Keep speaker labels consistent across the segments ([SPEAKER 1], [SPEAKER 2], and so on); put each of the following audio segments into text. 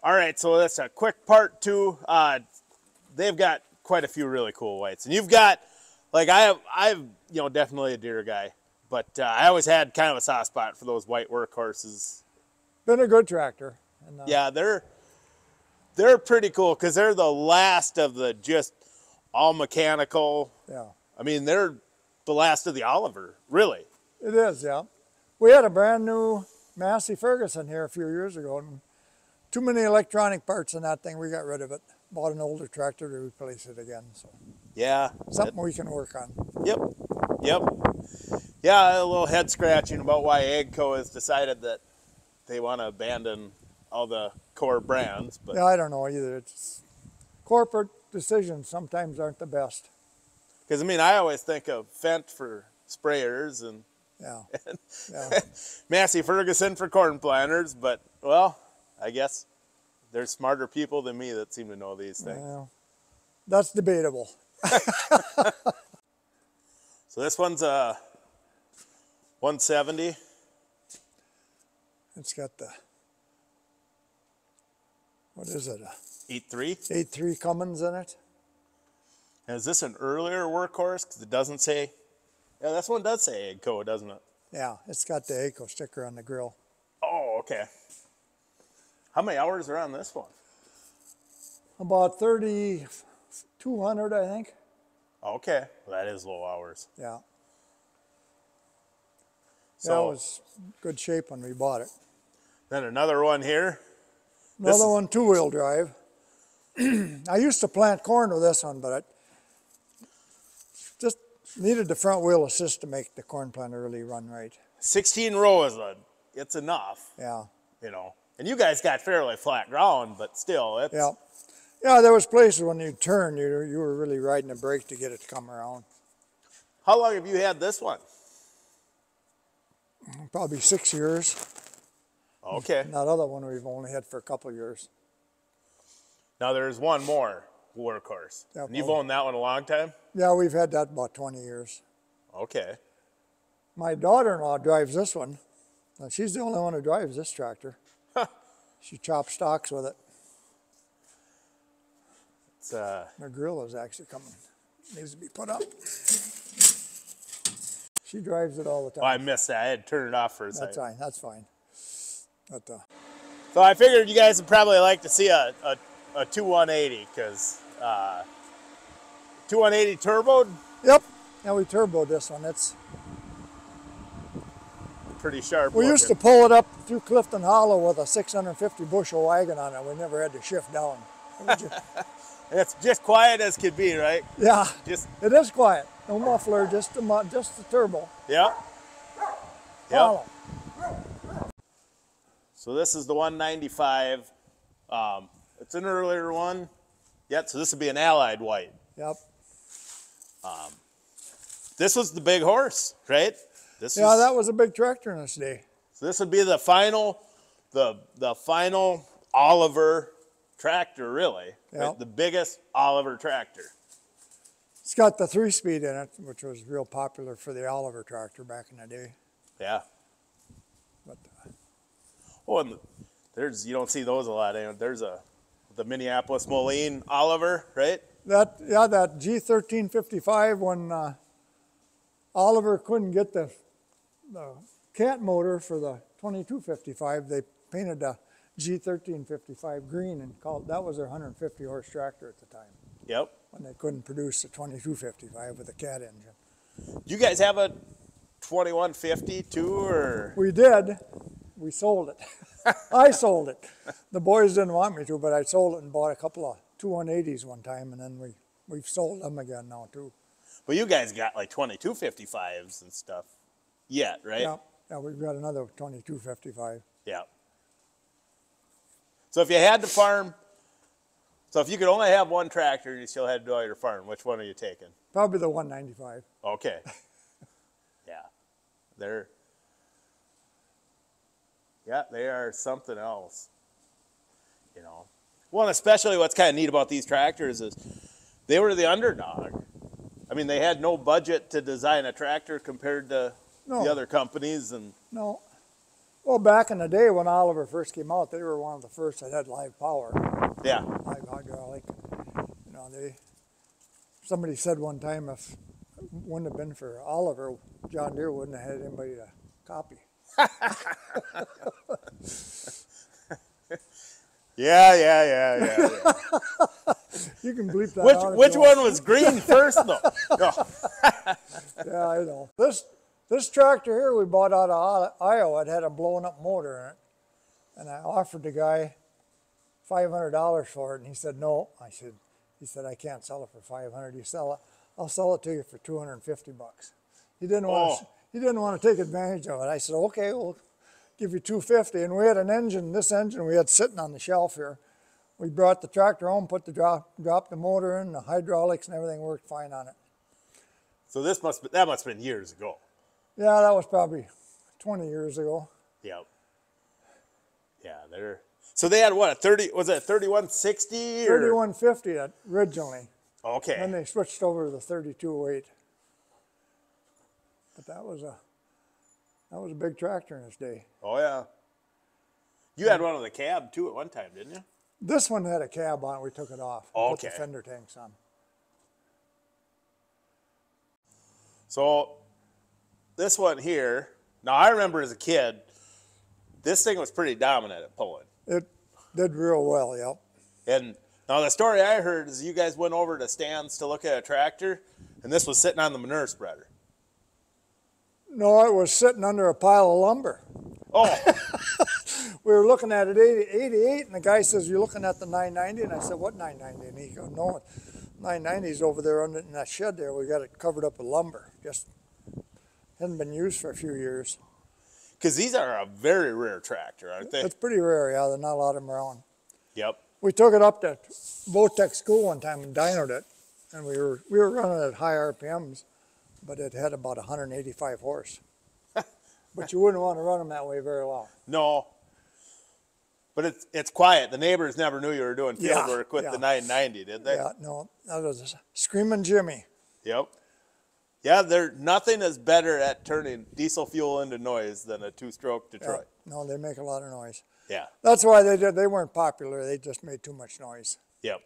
[SPEAKER 1] All right, so that's a quick part two. They've got quite a few really cool whites, and you've got, like I've definitely a deer guy, but I always had kind of a soft spot for those white workhorses.
[SPEAKER 2] Been a good tractor. And,
[SPEAKER 1] yeah, they're pretty cool because they're the last of the just all mechanical.
[SPEAKER 2] Yeah.
[SPEAKER 1] I mean, they're the last of the Oliver, really.
[SPEAKER 2] It is, yeah. We had a brand new Massey Ferguson here a few years ago, and too many electronic parts in that thing, we got rid of it. Bought an older tractor to replace it again. So
[SPEAKER 1] yeah,
[SPEAKER 2] something we can work on.
[SPEAKER 1] Yep. Yeah, a little head scratching about why AGCO has decided that they want to abandon all the core brands. But
[SPEAKER 2] yeah, I don't know either. It's corporate decisions sometimes aren't the best.
[SPEAKER 1] Because I mean, I always think of Fendt for sprayers and
[SPEAKER 2] yeah.
[SPEAKER 1] Massey Ferguson for corn planters, but well, I guess there's smarter people than me that seem to know these things.
[SPEAKER 2] Well, that's debatable.
[SPEAKER 1] So this one's a 170.
[SPEAKER 2] It's got the, what is it?
[SPEAKER 1] 8.3.
[SPEAKER 2] 8.3 Cummins in it.
[SPEAKER 1] And is this an earlier workhorse? Because it doesn't say. Yeah, this one does say AGCO, doesn't it?
[SPEAKER 2] Yeah, it's got the AGCO sticker on the grill.
[SPEAKER 1] Oh, okay. How many hours are on this one?
[SPEAKER 2] About 3,200, I think.
[SPEAKER 1] Okay, well, that is low hours.
[SPEAKER 2] Yeah.
[SPEAKER 1] So
[SPEAKER 2] yeah, it was good shape when we bought it.
[SPEAKER 1] Then another one here.
[SPEAKER 2] Another one, two-wheel drive. I used to plant corn with this one, but I just needed the front wheel assist to make the corn planter really run right.
[SPEAKER 1] 16 rows, it's enough.
[SPEAKER 2] Yeah.
[SPEAKER 1] You know, and you guys got fairly flat ground, but still, it's.
[SPEAKER 2] Yeah. Yeah, there was places when you turn, you were really riding the brake to get it to come around.
[SPEAKER 1] How long have you had this one?
[SPEAKER 2] Probably 6 years.
[SPEAKER 1] Okay.
[SPEAKER 2] And that other one we've only had for a couple of years.
[SPEAKER 1] Now there's one more workhorse.
[SPEAKER 2] Yeah,
[SPEAKER 1] and you've owned that one a long time?
[SPEAKER 2] Yeah, we've had that about 20 years.
[SPEAKER 1] Okay.
[SPEAKER 2] My daughter-in-law drives this one. And she's the only one who drives this tractor.
[SPEAKER 1] Huh.
[SPEAKER 2] She chops stalks with it.
[SPEAKER 1] It's
[SPEAKER 2] Her grill is actually coming. Needs to be put up. She drives it all the time.
[SPEAKER 1] Oh, I missed that. I had to turn it off for a second.
[SPEAKER 2] That's fine. That's fine. But,
[SPEAKER 1] so I figured you guys would probably like to see a 2180 because 2180 turboed.
[SPEAKER 2] Yep. Yeah, we turboed this one. It's
[SPEAKER 1] pretty sharp.
[SPEAKER 2] We used to pull it up through Clifton Hollow with a 650 bushel wagon on it. We never had to shift down.
[SPEAKER 1] It's just quiet as could be, right?
[SPEAKER 2] Yeah.
[SPEAKER 1] It
[SPEAKER 2] is quiet. No muffler, just the turbo.
[SPEAKER 1] Yep.
[SPEAKER 2] Hollow.
[SPEAKER 1] So this is the 195. It's an earlier one. Yep, so this would be an Allied white.
[SPEAKER 2] Yep.
[SPEAKER 1] This was the big horse, right?
[SPEAKER 2] That was a big tractor in its day.
[SPEAKER 1] So this would be the final, the final Oliver tractor, really.
[SPEAKER 2] Yep.
[SPEAKER 1] Right? The biggest Oliver tractor.
[SPEAKER 2] It's got the 3-speed in it, which was real popular for the Oliver tractor back in the day.
[SPEAKER 1] Yeah.
[SPEAKER 2] But,
[SPEAKER 1] and there's, you don't see those a lot. There's the Minneapolis Moline Oliver, right?
[SPEAKER 2] That G1355, when Oliver couldn't get the cat motor for the 2255, they painted the G1355 green and that was their 150 horse tractor at the time.
[SPEAKER 1] Yep.
[SPEAKER 2] When they couldn't produce a 2255 with a cat engine.
[SPEAKER 1] Do you guys have a 2150 too, or?
[SPEAKER 2] We did. We sold it. I sold it. The boys didn't want me to, but I sold it and bought a couple of 2180s one time, and then we've sold them again now too.
[SPEAKER 1] But you guys got like 2255s and stuff yet, right?
[SPEAKER 2] Yeah, we've got another 2255.
[SPEAKER 1] Yeah. So if you had to farm, so if you could only have one tractor and you still had to do all your farm, which one are you taking?
[SPEAKER 2] Probably the 195.
[SPEAKER 1] Okay. Yeah. They are something else, you know. Well, and especially what's kind of neat about these tractors is they were the underdog. I mean, they had no budget to design a tractor compared to the other companies.
[SPEAKER 2] No. Well, back in the day when Oliver first came out, they were one of the first that had live power,
[SPEAKER 1] Yeah.
[SPEAKER 2] live hydraulic. You know, somebody said one time if it wouldn't have been for Oliver, John Deere wouldn't have had anybody to copy.
[SPEAKER 1] Yeah.
[SPEAKER 2] You can bleep that
[SPEAKER 1] Which
[SPEAKER 2] out if
[SPEAKER 1] which
[SPEAKER 2] you
[SPEAKER 1] one
[SPEAKER 2] want.
[SPEAKER 1] was green first though? No.
[SPEAKER 2] Yeah, I know. This tractor here we bought out of Iowa. It had a blown up motor in it. And I offered the guy $500 for it, and he said no. He said I can't sell it for 500. You sell it, I'll sell it to you for 250 bucks. He didn't want to. He didn't want to take advantage of it. I said okay, we'll give you 250. And we had an engine. This engine we had sitting on the shelf here. We brought the tractor home, put the dropped the motor in, the hydraulics and everything worked fine on it.
[SPEAKER 1] So that must have been years ago.
[SPEAKER 2] Yeah, that was probably 20 years ago.
[SPEAKER 1] Yep. Yeah, so they had what, a 3160 or
[SPEAKER 2] 3150 originally.
[SPEAKER 1] Okay.
[SPEAKER 2] Then they switched over to the 3208. But that was a big tractor in its day.
[SPEAKER 1] Oh yeah. You had one with a cab too at one time, didn't you?
[SPEAKER 2] This one had a cab on it. We took it off. We put the
[SPEAKER 1] Okay.
[SPEAKER 2] fender tanks on.
[SPEAKER 1] So this one here, now I remember as a kid, this thing was pretty dominant at pulling.
[SPEAKER 2] It did real well, yep.
[SPEAKER 1] And now the story I heard is you guys went over to Stan's to look at a tractor, and this was sitting on the manure spreader.
[SPEAKER 2] No, it was sitting under a pile of lumber.
[SPEAKER 1] Oh,
[SPEAKER 2] We were looking at it 88, and the guy says, "You're looking at the 990?" And I said, "What 990?" And he goes, "No, 990's over there under in that shed there. We got it covered up with lumber. Just hadn't been used for a few years."
[SPEAKER 1] because these are a very rare tractor, aren't they?
[SPEAKER 2] It's pretty rare, yeah. There's not a lot of them around.
[SPEAKER 1] Yep.
[SPEAKER 2] We took it up to Votech school one time and dynoed it, and we were running at high RPMs, but it had about 185 horse. But you wouldn't want to run them that way very long.
[SPEAKER 1] No. But it's quiet. The neighbors never knew you were doing field
[SPEAKER 2] Yeah,
[SPEAKER 1] work with
[SPEAKER 2] yeah.
[SPEAKER 1] the 990, did they?
[SPEAKER 2] Yeah, no, that was Screaming Jimmy.
[SPEAKER 1] Yep. Yeah, nothing is better at turning diesel fuel into noise than a two-stroke
[SPEAKER 2] Yeah,
[SPEAKER 1] Detroit.
[SPEAKER 2] no, they make a lot of noise.
[SPEAKER 1] Yeah.
[SPEAKER 2] That's why they weren't popular. They just made too much noise.
[SPEAKER 1] Yep.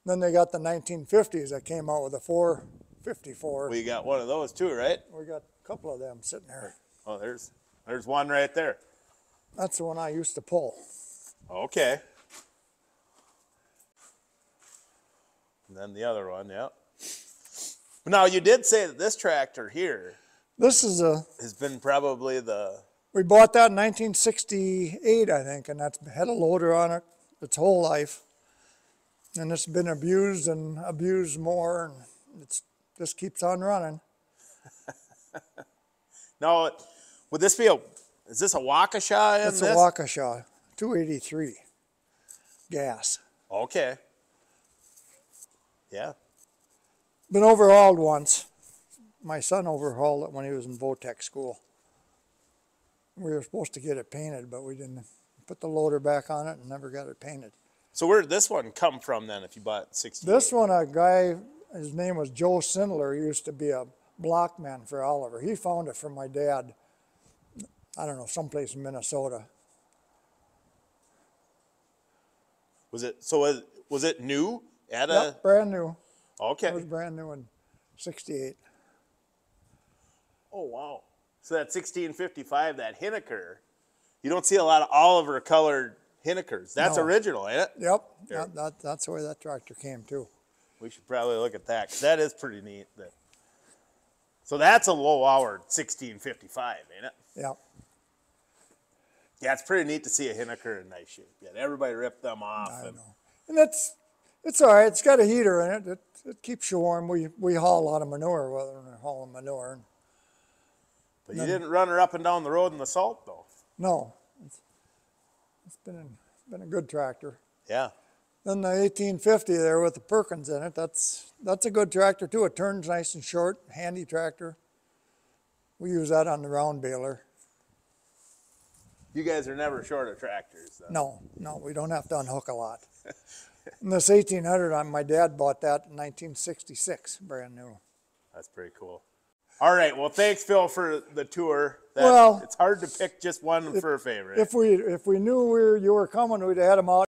[SPEAKER 2] Then they got the 1950s that came out with a 454.
[SPEAKER 1] We got one of those too, right?
[SPEAKER 2] We got a couple of them sitting there.
[SPEAKER 1] Oh, there's one right there.
[SPEAKER 2] That's the one I used to pull.
[SPEAKER 1] Okay. And then the other one, yeah. But now you did say that this tractor here
[SPEAKER 2] This is
[SPEAKER 1] has been probably
[SPEAKER 2] we bought that in 1968, I think, and that's had a loader on it its whole life. And it's been abused and abused more, and it just keeps on running.
[SPEAKER 1] Now, would this be is this a Waukesha in
[SPEAKER 2] It's
[SPEAKER 1] this?
[SPEAKER 2] a Waukesha 283 gas.
[SPEAKER 1] Okay. Yeah.
[SPEAKER 2] Been overhauled once. My son overhauled it when he was in Votech school. We were supposed to get it painted, but we didn't. Put the loader back on it and never got it painted.
[SPEAKER 1] So where did this one come from then if you bought 60?
[SPEAKER 2] This one, a guy, his name was Joe Sindler, he used to be a blockman for Oliver. He found it from my dad, I don't know, someplace in Minnesota.
[SPEAKER 1] Was it new?
[SPEAKER 2] Yep, brand new.
[SPEAKER 1] Okay.
[SPEAKER 2] It was brand new in 68.
[SPEAKER 1] Oh, wow. So that 1655, that Hinneker, you don't see a lot of Oliver colored Hinnekers. That's
[SPEAKER 2] No.
[SPEAKER 1] original, ain't it?
[SPEAKER 2] Yep,
[SPEAKER 1] There.
[SPEAKER 2] that's the way that tractor came too.
[SPEAKER 1] We should probably look at that because that is pretty neat. So that's a low hour 1655, ain't it?
[SPEAKER 2] Yep.
[SPEAKER 1] Yeah, it's pretty neat to see a Hinneker in nice shape. Yeah, everybody ripped them off.
[SPEAKER 2] I know. And it's all right. It's got a heater in it. It keeps you warm. We haul a lot of manure, whether we're hauling manure.
[SPEAKER 1] But you didn't run her up and down the road in the salt, though.
[SPEAKER 2] No, it's been a good tractor.
[SPEAKER 1] Yeah.
[SPEAKER 2] Then the 1850 there with the Perkins in it, that's a good tractor too. It turns nice and short, handy tractor. We use that on the round baler.
[SPEAKER 1] You guys are never short of tractors, though.
[SPEAKER 2] No, we don't have to unhook a lot. And this 1800, my dad bought that in 1966, brand new.
[SPEAKER 1] That's pretty cool. All right. Well, thanks, Phil, for the tour.
[SPEAKER 2] Well,
[SPEAKER 1] it's hard to pick just one for a favorite.
[SPEAKER 2] If we knew you were coming, we'd have had them out